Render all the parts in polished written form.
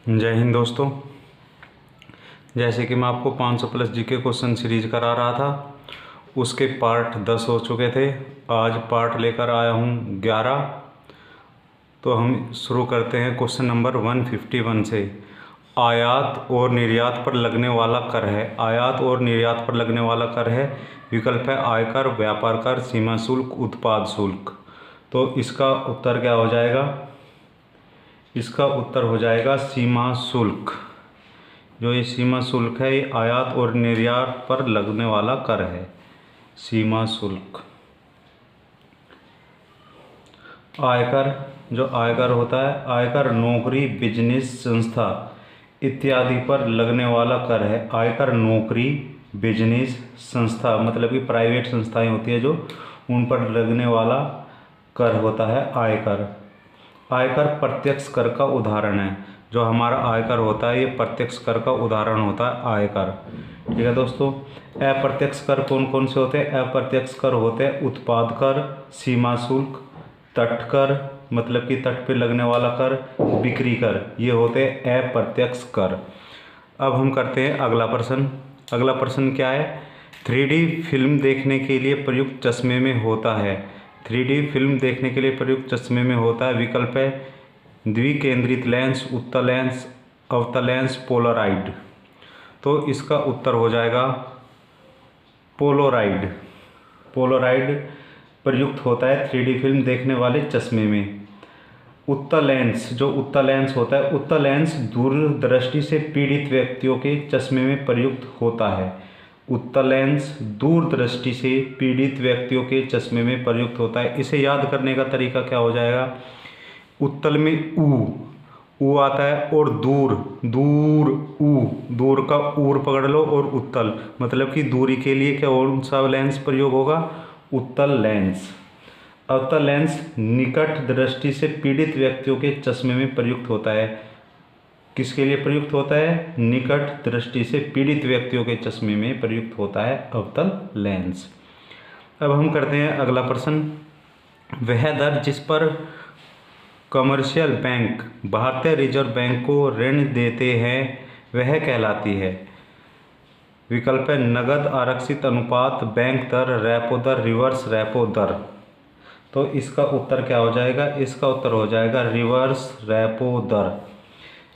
जय हिंद दोस्तों। जैसे कि मैं आपको 500 प्लस जीके क्वेश्चन सीरीज करा रहा था, उसके पार्ट 10 हो चुके थे। आज पार्ट लेकर आया हूँ 11। तो हम शुरू करते हैं क्वेश्चन नंबर 151 से। आयात और निर्यात पर लगने वाला कर है। आयात और निर्यात पर लगने वाला कर है। विकल्प है आयकर, व्यापार कर, सीमा शुल्क, उत्पाद शुल्क। तो इसका उत्तर क्या हो जाएगा? इसका उत्तर हो जाएगा सीमा शुल्क। जो ये सीमा शुल्क है, ये आयात और निर्यात पर लगने वाला कर है, सीमा शुल्क। आयकर, जो आयकर होता है, आयकर नौकरी, बिजनेस, संस्था इत्यादि पर लगने वाला कर है। आयकर नौकरी, बिजनेस, संस्था मतलब कि प्राइवेट संस्थाएं होती है जो, उन पर लगने वाला कर होता है आयकर। आयकर प्रत्यक्ष कर का उदाहरण है। जो हमारा आयकर होता है, ये प्रत्यक्ष कर का उदाहरण होता है आयकर। ठीक है दोस्तों। अप्रत्यक्ष कर कौन कौन से होते हैं? अप्रत्यक्ष कर होते हैं उत्पाद कर, सीमा शुल्क, तट कर मतलब कि तट पे लगने वाला कर, बिक्री कर, ये होते हैं अप्रत्यक्ष कर। अब हम करते हैं अगला प्रश्न। अगला प्रश्न क्या है? 3D फिल्म देखने के लिए प्रयुक्त चश्मे में होता है। 3D फिल्म देखने के लिए प्रयुक्त चश्मे में होता है। विकल्प है द्विकेंद्रित लेंस, उत्तल लेंस, अवतल लेंस, पोलराइड। तो इसका उत्तर हो जाएगा पोलराइड। पोलराइड प्रयुक्त होता है 3D फिल्म देखने वाले चश्मे में। उत्तल लेंस, जो उत्तल लेंस होता है, उत्तल लेंस दूरदृष्टि से पीड़ित व्यक्तियों के चश्मे में प्रयुक्त होता है। उत्तल लेंस दूरदृष्टि से पीड़ित व्यक्तियों के चश्मे में प्रयुक्त होता है। इसे याद करने का तरीका क्या हो जाएगा? उत्तल में ऊ आता है, और दूर, दूर, दूर का ऊर पकड़ लो, और उत्तल मतलब कि दूरी के लिए क्या कौन सा लेंस प्रयोग होगा? उत्तल लेंस। अवतल लेंस निकट दृष्टि से पीड़ित व्यक्तियों के चश्मे में प्रयुक्त होता है। किसके लिए प्रयुक्त होता है? निकट दृष्टि से पीड़ित व्यक्तियों के चश्मे में प्रयुक्त होता है अवतल लेंस। अब हम करते हैं अगला प्रश्न। वह दर जिस पर कमर्शियल बैंक भारतीय रिजर्व बैंक को ऋण देते हैं वह कहलाती है। विकल्प है नगद आरक्षित अनुपात, बैंक दर, रेपो दर, रिवर्स रेपो दर। तो इसका उत्तर क्या हो जाएगा? इसका उत्तर हो जाएगा रिवर्स रेपो दर।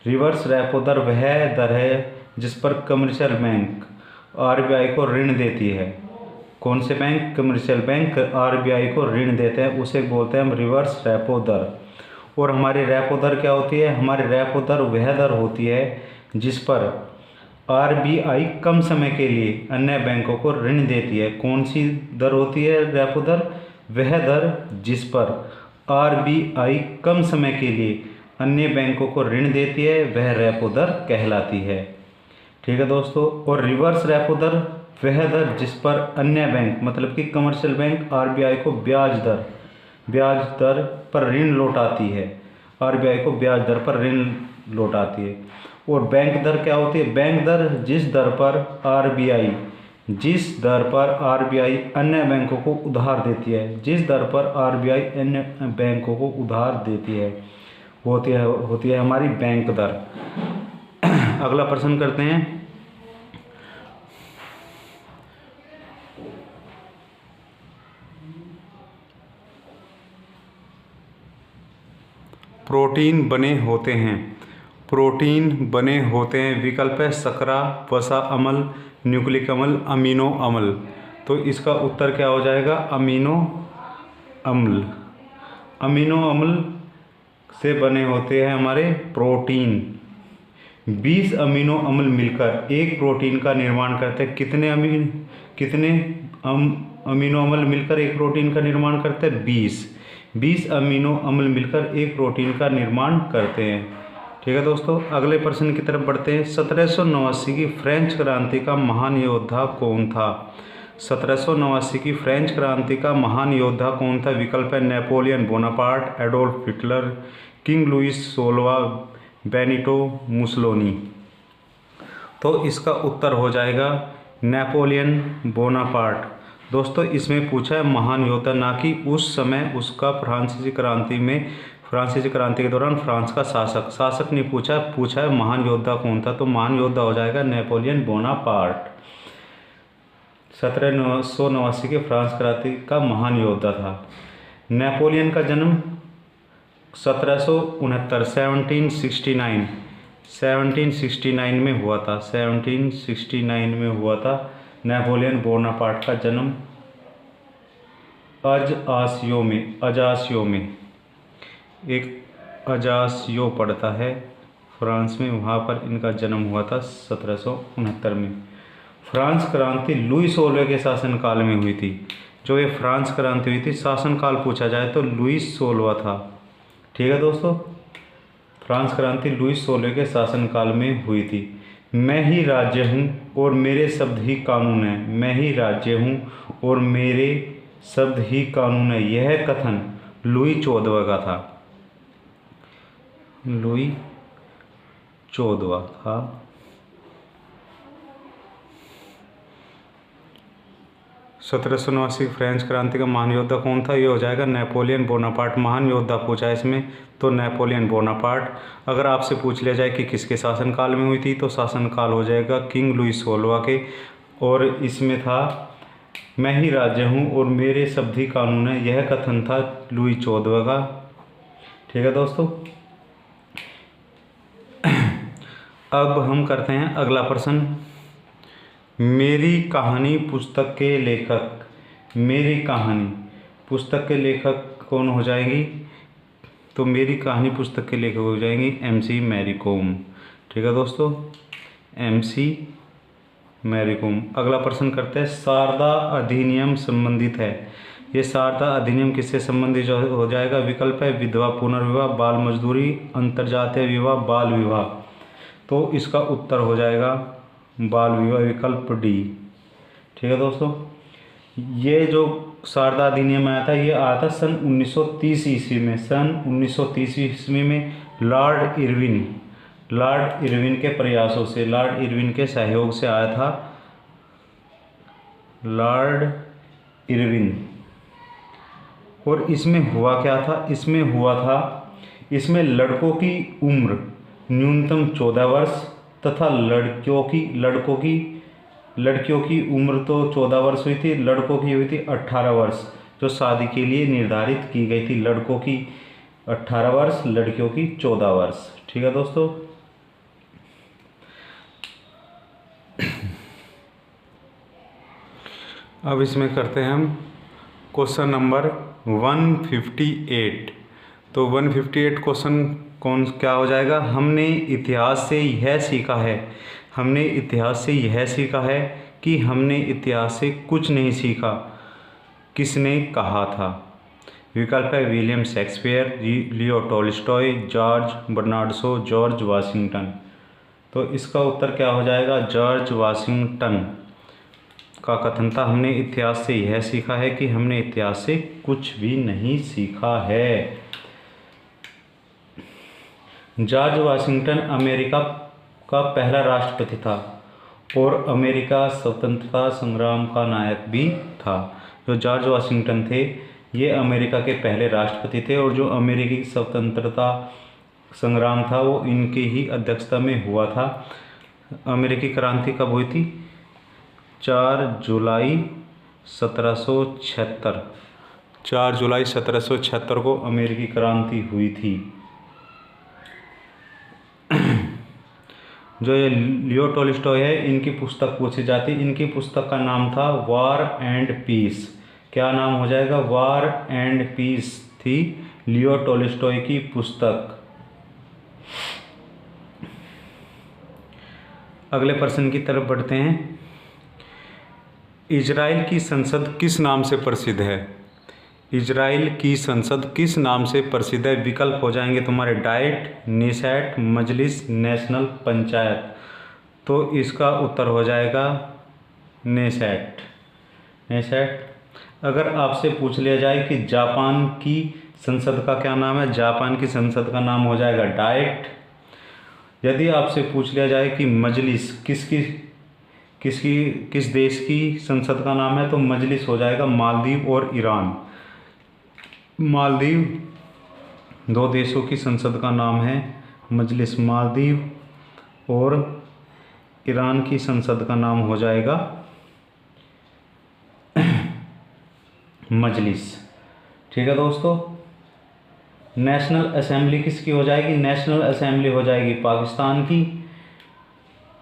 रिवर्स रेपो दर वह दर है जिस पर कमर्शियल बैंक आरबीआई को ऋण देती है। कौन से बैंक? कमर्शियल बैंक आरबीआई को ऋण देते हैं, उसे बोलते हैं हम रिवर्स रेपो दर। और हमारी रेपो दर क्या होती है? हमारी रेपो दर वह दर होती है जिस पर आरबीआई कम समय के लिए अन्य बैंकों को ऋण देती है। कौन सी दर होती है रेपो दर? वह दर जिस पर आरबीआई कम समय के लिए अन्य बैंकों को ऋण देती है, वह रेपो दर कहलाती है। ठीक है दोस्तों। और रिवर्स रेपो दर वह दर जिस पर अन्य बैंक मतलब कि कमर्शियल बैंक आरबीआई को ब्याज दर पर ऋण लौटाती है। आरबीआई को ब्याज दर पर ऋण लौटाती है। और बैंक दर क्या होती है? बैंक दर जिस दर पर आरबीआई अन्य बैंकों को उधार देती है, जिस दर पर आरबीआई अन्य बैंकों को उधार देती है, होती है हमारी बैंक दर। अगला प्रश्न करते हैं। प्रोटीन बने होते हैं। प्रोटीन बने होते हैं। विकल्प है शकरा, वसा अम्ल, न्यूक्लिक अम्ल, अमीनो अम्ल। तो इसका उत्तर क्या हो जाएगा? अमीनो अम्ल। अमीनो अम्ल से बने होते हैं हमारे प्रोटीन। 20 अमीनो अम्ल मिलकर एक प्रोटीन का निर्माण करते हैं। कितने अमीनो अम्ल मिलकर एक प्रोटीन का निर्माण करते हैं? 20 अमीनो अम्ल मिलकर एक प्रोटीन का निर्माण करते हैं। ठीक है दोस्तों। अगले प्रश्न की तरफ बढ़ते हैं। 1789 की फ्रेंच क्रांति का महान योद्धा कौन था? 1789 की फ्रेंच क्रांति का महान योद्धा कौन था? विकल्प है Napoleon Bonaparte, Adolf Hitler, King Louis 16वां, बेनिटो मुसोलिनी। तो इसका उत्तर हो जाएगा नेपोलियन बोनापार्ट। दोस्तों इसमें पूछा है महान योद्धा, ना कि उस समय उसका फ्रांसीसी क्रांति में फ्रांसीसी क्रांति के दौरान फ्रांस का शासक नहीं पूछा है महान योद्धा कौन था, तो महान योद्धा हो जाएगा नेपोलियन बोनापार्ट। 1789 के फ्रांस क्रांति का महान योद्धा था। नेपोलियन का जन्म 1769 में हुआ था। 1769 में हुआ था नेपोलियन बोनापार्ट का जन्म अजासियो में एक अजासियो पड़ता है फ्रांस में, वहाँ पर इनका जन्म हुआ था 1769 में। फ्रांस क्रांति लुई 16वें के शासनकाल में हुई थी। जो ये फ्रांस क्रांति हुई थी, शासनकाल पूछा जाए तो लुई 16वां था। ठीक है दोस्तों, फ्रांस क्रांति लुई 16वें के शासनकाल में हुई थी। मैं ही राज्य हूँ और मेरे शब्द ही कानून है। मैं ही राज्य हूँ और मेरे शब्द ही कानून है, यह कथन लुई 14वां का था। लुई 14वां था। सत्रह सौ 1789 फ्रेंच क्रांति का महान योद्धा कौन था? ये हो जाएगा नेपोलियन बोनापार्ट। महान योद्धा पूछा है इसमें तो नेपोलियन बोनापार्ट। अगर आपसे पूछ लिया जाए कि किसके शासनकाल में हुई थी, तो शासनकाल हो जाएगा किंग लुई 16वां के। और इसमें था मैं ही राज्य हूँ और मेरे शब्द ही कानून है, यह कथन था लुई 14वां का। ठीक है दोस्तों, अब हम करते हैं अगला प्रश्न। मेरी कहानी पुस्तक के लेखक, मेरी कहानी पुस्तक के लेखक कौन हो जाएंगी? तो मेरी कहानी पुस्तक के लेखक हो जाएंगी MC मैरी कॉम। ठीक है दोस्तों, MC मैरी कॉम। अगला प्रश्न करते हैं, शारदा अधिनियम संबंधित है। ये शारदा अधिनियम किससे संबंधित हो जाएगा? विकल्प है विधवा पुनर्विवाह, बाल मजदूरी, अंतर्जातीय विवाह, बाल विवाह। तो इसका उत्तर हो जाएगा बाल विवाह, विकल्प डी। ठीक है दोस्तों, ये जो शारदा अधिनियम आया था, ये आया था सन 1930 ईस्वी में। सन 1930 ईस्वी में लॉर्ड इरविन के प्रयासों से, लॉर्ड इरविन के सहयोग से आया था। Lord Irwin. और इसमें हुआ क्या था? इसमें लड़कों की उम्र न्यूनतम 14 वर्ष तथा लड़कियों की उम्र तो 14 वर्ष हुई थी, लड़कों की हुई थी 18 वर्ष, जो शादी के लिए निर्धारित की गई थी। लड़कों की 18 वर्ष, लड़कियों की 14 वर्ष। ठीक है दोस्तों, अब इसमें करते हैं हम क्वेश्चन नंबर 158। तो 158 क्वेश्चन क्या हो जाएगा? हमने इतिहास से यह सीखा है कि हमने इतिहास से कुछ नहीं सीखा, किसने कहा था? विकल्प है William Shakespeare, Leo Tolstoy, George Bernard Shaw, George Washington. तो इसका उत्तर क्या हो जाएगा? जॉर्ज वाशिंगटन का कथन था, हमने इतिहास से यह सीखा है कि हमने इतिहास से कुछ भी नहीं सीखा है। जॉर्ज वाशिंगटन अमेरिका का पहला राष्ट्रपति था और अमेरिका स्वतंत्रता संग्राम का नायक भी था। जो जॉर्ज वाशिंगटन थे, ये अमेरिका के पहले राष्ट्रपति थे और जो अमेरिकी स्वतंत्रता संग्राम था वो इनकी ही अध्यक्षता में हुआ था। अमेरिकी क्रांति कब हुई थी? 4 जुलाई 1776। 4 जुलाई 1776 को अमेरिकी क्रांति हुई थी। जो ये लियो टॉल्स्टॉय है, इनकी पुस्तक पूछी जाती। इनकी पुस्तक का नाम था वार एंड पीस। क्या नाम हो जाएगा? वार एंड पीस थी लियो टॉल्स्टॉय की पुस्तक। अगले प्रश्न की तरफ बढ़ते हैं। इजराइल की संसद किस नाम से प्रसिद्ध है? इजराइल की संसद किस नाम से प्रसिद्ध है? विकल्प हो जाएंगे तुम्हारे डाइट, नेसेट, मजलिस, नेशनल पंचायत। तो इसका उत्तर हो जाएगा नेसेट। अगर आपसे पूछ लिया जाए कि जापान की संसद का क्या नाम है? जापान की संसद का नाम हो जाएगा डाइट। यदि आपसे पूछ लिया जाए कि मजलिस किस देश की संसद का नाम है, तो मजलिस हो जाएगा मालदीव और ईरान। मालदीव दो देशों की संसद का नाम है मजलिस मालदीव, और ईरान की संसद का नाम हो जाएगा मजलिस। ठीक है दोस्तों। नेशनल असेंबली किसकी हो जाएगी? नेशनल असेंबली हो जाएगी पाकिस्तान की।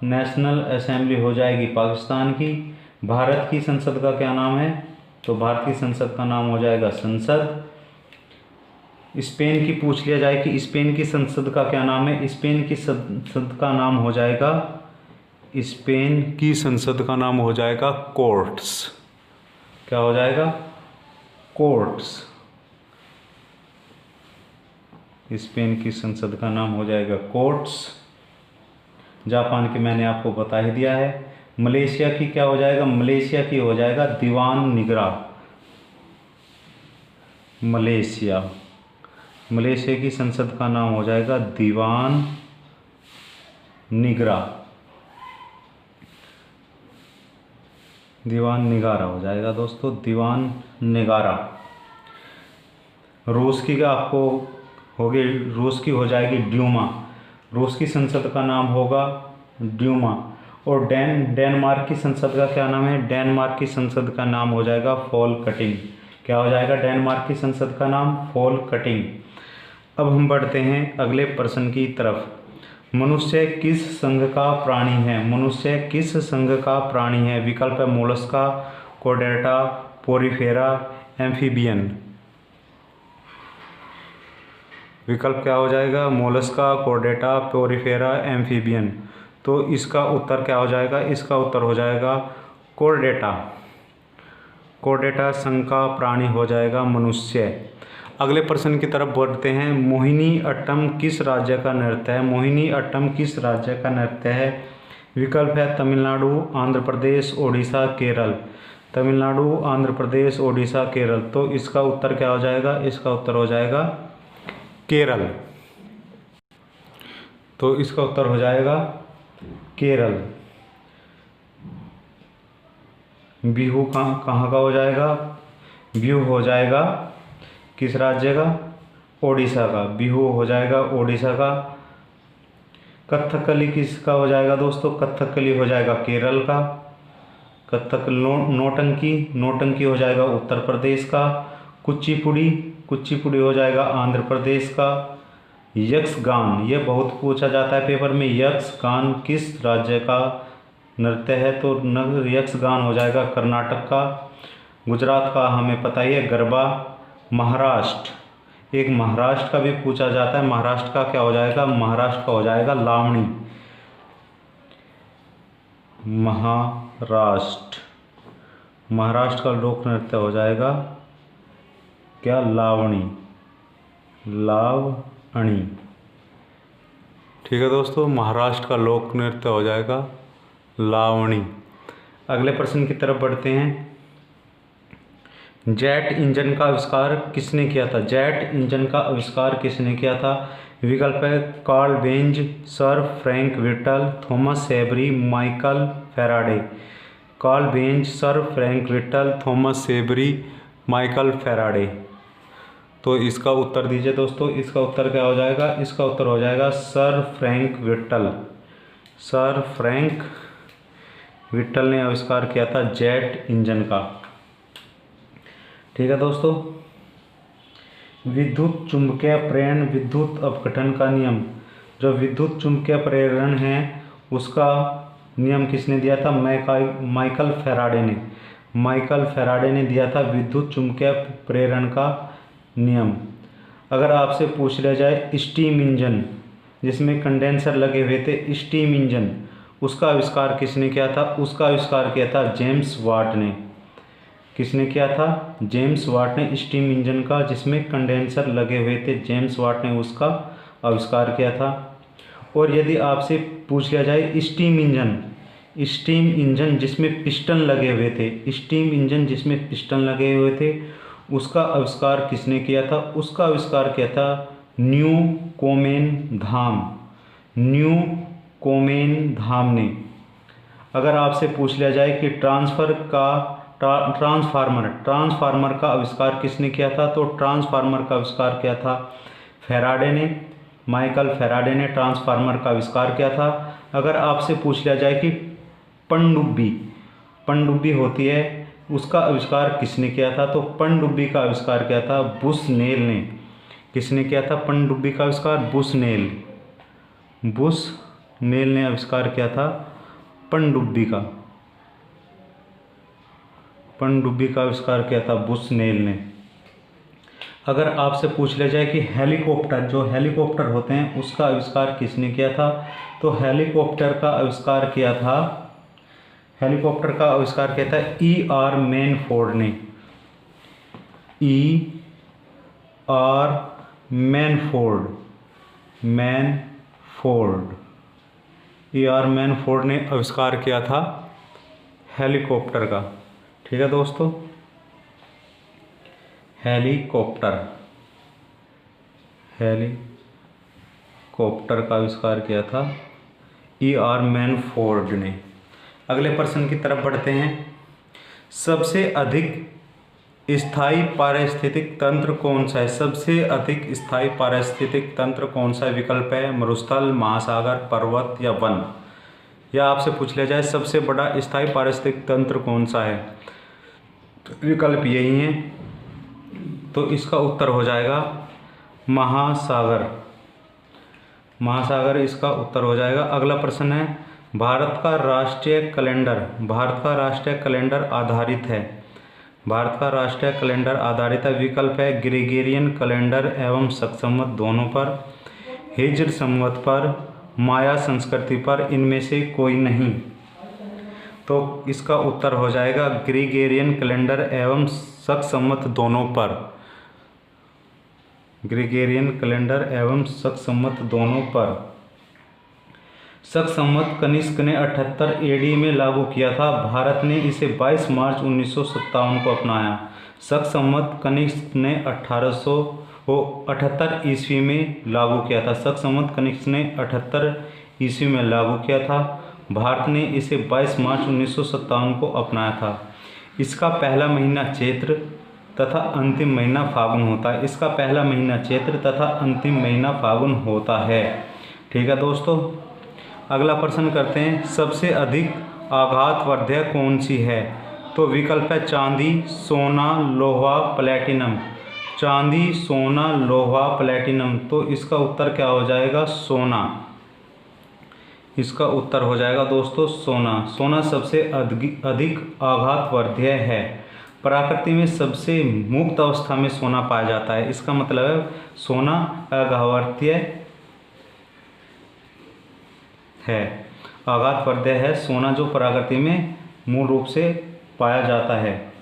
नेशनल असेंबली हो जाएगी पाकिस्तान की। भारत की संसद का क्या नाम है? तो भारत की संसद का नाम हो जाएगा संसद। स्पेन की पूछ लिया जाए कि स्पेन की संसद का क्या नाम है? स्पेन की संसद का नाम हो जाएगा, स्पेन की संसद का नाम हो जाएगा कोर्ट्स। क्या हो जाएगा? कोर्ट्स। स्पेन की संसद का नाम हो जाएगा कोर्ट्स। जापान की मैंने आपको बता ही दिया है। मलेशिया की क्या हो जाएगा? मलेशिया की हो जाएगा दीवान निगराह। मलेशिया, मलेशिया की संसद का नाम हो जाएगा दीवान निगराह, दीवान निगारा हो जाएगा दोस्तों, दीवान निगारा। रूस की आपको होगी, रूस की हो जाएगी ड्यूमा। रूस की संसद का नाम होगा ड्यूमा। और डेनमार्क की संसद का क्या नाम है? डेनमार्क की संसद का नाम हो जाएगा फोलकटिंग। क्या हो जाएगा डेनमार्क की संसद का नाम? फोलकटिंग। अब हम बढ़ते हैं अगले प्रश्न की तरफ। मनुष्य किस संघ का प्राणी है? मनुष्य किस संघ का प्राणी है? विकल्प है मोलस्का, कोर्डेटा, पोरीफेरा, एम्फीबियन। विकल्प क्या हो जाएगा? Mollusca, Chordata, Porifera, amphibian. तो इसका उत्तर क्या हो जाएगा? इसका उत्तर हो जाएगा कोर्डेटा। कोर्डेटा संघ का प्राणी हो जाएगा मनुष्य। अगले प्रश्न की तरफ बढ़ते हैं। मोहिनी अट्टम किस राज्य का नृत्य है? मोहिनी अट्टम किस राज्य का नृत्य है? विकल्प है तमिलनाडु, आंध्र प्रदेश, ओडिशा, केरल। तमिलनाडु, आंध्र प्रदेश, ओडिशा, केरल। तो इसका उत्तर क्या हो जाएगा? इसका उत्तर हो जाएगा केरल। तो इसका उत्तर हो जाएगा केरल। बिहू कहाँ का हो जाएगा? बिहू हो जाएगा किस राज्य का? ओडिशा का। बिहू हो जाएगा ओडिशा का। कथकली किसका हो जाएगा दोस्तों? कथकली हो जाएगा केरल का। कथक नौटंकी, नौटंकी हो जाएगा उत्तर प्रदेश का। कुचिपुड़ी, कुचिपुड़ी हो जाएगा आंध्र प्रदेश का। यक्षगान, ये बहुत पूछा जाता है पेपर में, यक्षगान किस राज्य का नृत्य है? तो यक्षगान हो जाएगा कर्नाटक का। गुजरात का हमें पता ही है गरबा। महाराष्ट्र, एक महाराष्ट्र का भी पूछा जाता है, महाराष्ट्र का क्या हो जाएगा? महाराष्ट्र का हो जाएगा लावणी। महाराष्ट्र, महाराष्ट्र का लोक नृत्य हो जाएगा क्या? लावणी, लावणी। ठीक है दोस्तों, महाराष्ट्र का लोक नृत्य हो जाएगा लावणी। अगले प्रश्न की तरफ बढ़ते हैं। जेट इंजन का आविष्कार किसने किया था? जेट इंजन का आविष्कार किसने किया था? विकल्प है Karl Benz, sir Frank Whittle, Thomas Savery, Michael Faraday. Karl Benz, sir Frank Whittle, Thomas Savery, Michael Faraday. तो इसका उत्तर दीजिए दोस्तों। इसका उत्तर क्या हो जाएगा? इसका उत्तर हो जाएगा sir Frank whittle. Sir Frank whittle ने आविष्कार किया था जेट इंजन का। ठीक है दोस्तों। विद्युत चुंबकीय प्रेरण विद्युत अपघटन का नियम, जो विद्युत चुंबकीय प्रेरण है उसका नियम किसने दिया था? माइकल फैराडे ने। माइकल फैराडे ने दिया था विद्युत चुंबकीय प्रेरण का नियम। अगर आपसे पूछ लिया जाए स्टीम इंजन जिसमें कंडेंसर लगे हुए थे, स्टीम इंजन, उसका आविष्कार किसने किया था? उसका आविष्कार किया था जेम्स वाट ने। किसने किया था? जेम्स वाट ने स्टीम इंजन का जिसमें कंडेंसर लगे हुए थे, जेम्स वाट ने उसका आविष्कार किया था। और यदि आपसे पूछ लिया जाए स्टीम इंजन, स्टीम इंजन जिसमें पिस्टन लगे हुए थे, स्टीम इंजन जिसमें पिस्टन लगे हुए थे, उसका आविष्कार किसने किया था? उसका आविष्कार किया था न्यू कोमेन धाम, न्यू कोमेन धाम ने। अगर आपसे पूछ लिया जाए कि ट्रांसफार्मर का आविष्कार किसने किया था? तो ट्रांसफार्मर का आविष्कार किया था माइकल फैराडे ने ट्रांसफार्मर का आविष्कार किया था। अगर आपसे पूछ लिया जाए कि पनडुब्बी होती है, उसका आविष्कार किसने किया था, तो पनडुब्बी का आविष्कार किया था बुशनेल ने। किसने किया था पनडुब्बी का आविष्कार? बुशनेल ने आविष्कार किया था पनडुब्बी का आविष्कार किया था बुशनेल ने। अगर आपसे पूछ लिया जाए कि हेलीकॉप्टर होते हैं उसका आविष्कार किसने किया था, तो हेलीकॉप्टर का आविष्कार किया था E.R. मैनफोर्ड ने। E.R. मैनफोर्ड ने आविष्कार किया था हेलीकॉप्टर का। ठीक है दोस्तों, हेलीकॉप्टर का आविष्कार किया था E.R. मैनफोर्ड ने। अगले प्रश्न की तरफ बढ़ते हैं। सबसे अधिक स्थायी पारिस्थितिक तंत्र कौन सा है? सबसे अधिक स्थायी पारिस्थितिक तंत्र कौन सा है? विकल्प है मरुस्थल, महासागर, पर्वत या वन। या आपसे पूछ लिया जाए सबसे बड़ा स्थायी पारिस्थितिक तंत्र कौन सा है, तो विकल्प यही है, तो इसका उत्तर हो जाएगा महासागर इसका उत्तर हो जाएगा। अगला प्रश्न है, भारत का राष्ट्रीय कैलेंडर आधारित है। विकल्प है ग्रेगोरियन कैलेंडर एवं सक्समत दोनों पर, हिजर संवत पर, माया संस्कृति पर, इनमें से कोई नहीं। तो इसका उत्तर हो जाएगा ग्रेगोरियन कैलेंडर एवं सक्समत दोनों पर। सक्समत कनिष्क ने 78 AD में लागू किया था। भारत ने इसे 22 मार्च 1957 को अपनाया। सक्समत कनिष्क ने 1878 ईस्वी में लागू किया था। भारत ने इसे 22 मार्च 1957 को अपनाया था। इसका पहला महीना चैत्र तथा अंतिम महीना फागुन होता है। ठीक है दोस्तों, अगला प्रश्न करते हैं। सबसे अधिक आघातवर्धक कौन सी है? तो विकल्प है चांदी, सोना, लोहा, प्लेटिनम। तो इसका उत्तर क्या हो जाएगा? सोना। इसका उत्तर हो जाएगा दोस्तों सोना सबसे अधिक आघातवर्धक है। प्रकृति में सबसे मुक्त अवस्था में सोना पाया जाता है। इसका मतलब है सोना आघातवर्धक है। सोना जो प्रकृति में मूल रूप से पाया जाता है,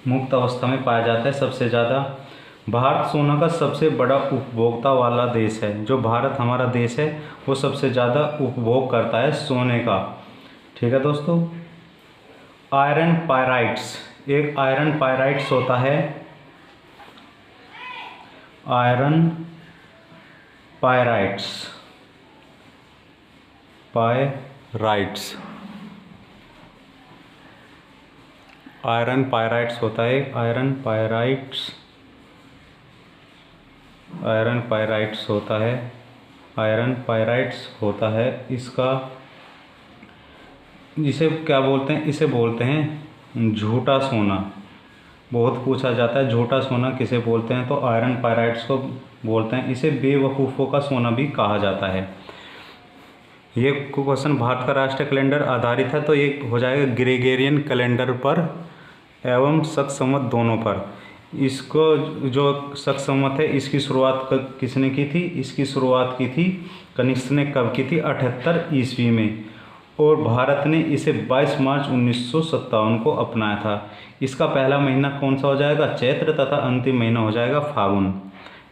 मुक्त अवस्था में पाया जाता है सबसे ज़्यादा। भारत सोना का सबसे बड़ा उपभोक्ता वाला देश है। जो भारत हमारा देश है वो सबसे ज़्यादा उपभोग करता है सोने का। ठीक है दोस्तों, आयरन पायराइट्स होता है। आयरन पायराइट्स होता है। आयरन पायराइट्स होता है। इसका इसे क्या बोलते हैं? इसे बोलते हैं झूठा सोना। बहुत पूछा जाता है झूठा सोना किसे बोलते हैं, तो आयरन पायराइट्स को बोलते हैं। इसे बेवकूफ़ों का सोना भी कहा जाता है। ये क्वेश्चन भारत का राष्ट्रीय कैलेंडर आधारित है, तो ये हो जाएगा ग्रेगोरियन कैलेंडर पर एवं सक्समत दोनों पर। इसको जो सक्समत है इसकी शुरुआत किसने की थी? इसकी शुरुआत की थी कनिष्क ने। कब की थी? 78 ईस्वी में। और भारत ने इसे 22 मार्च 1957 को अपनाया था। इसका पहला महीना कौन सा हो जाएगा? चैत्र, तथा अंतिम महीना हो जाएगा फागुन।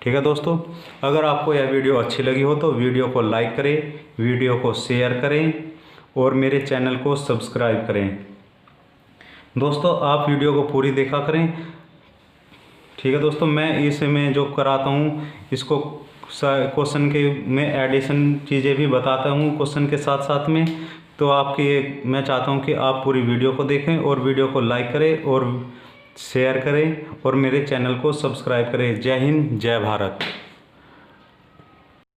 ठीक है दोस्तों, अगर आपको यह वीडियो अच्छी लगी हो तो वीडियो को लाइक करें, वीडियो को शेयर करें और मेरे चैनल को सब्सक्राइब करें। दोस्तों आप वीडियो को पूरी देखा करें। ठीक है दोस्तों, मैं इसमें जो कराता हूँ इसको क्वेश्चन के में एडिशन चीज़ें भी बताता हूँ क्वेश्चन के साथ साथ में। तो मैं चाहता हूँ कि आप पूरी वीडियो को देखें और वीडियो को लाइक करें और शेयर करें और मेरे चैनल को सब्सक्राइब करें। जय हिंद, जय भारत।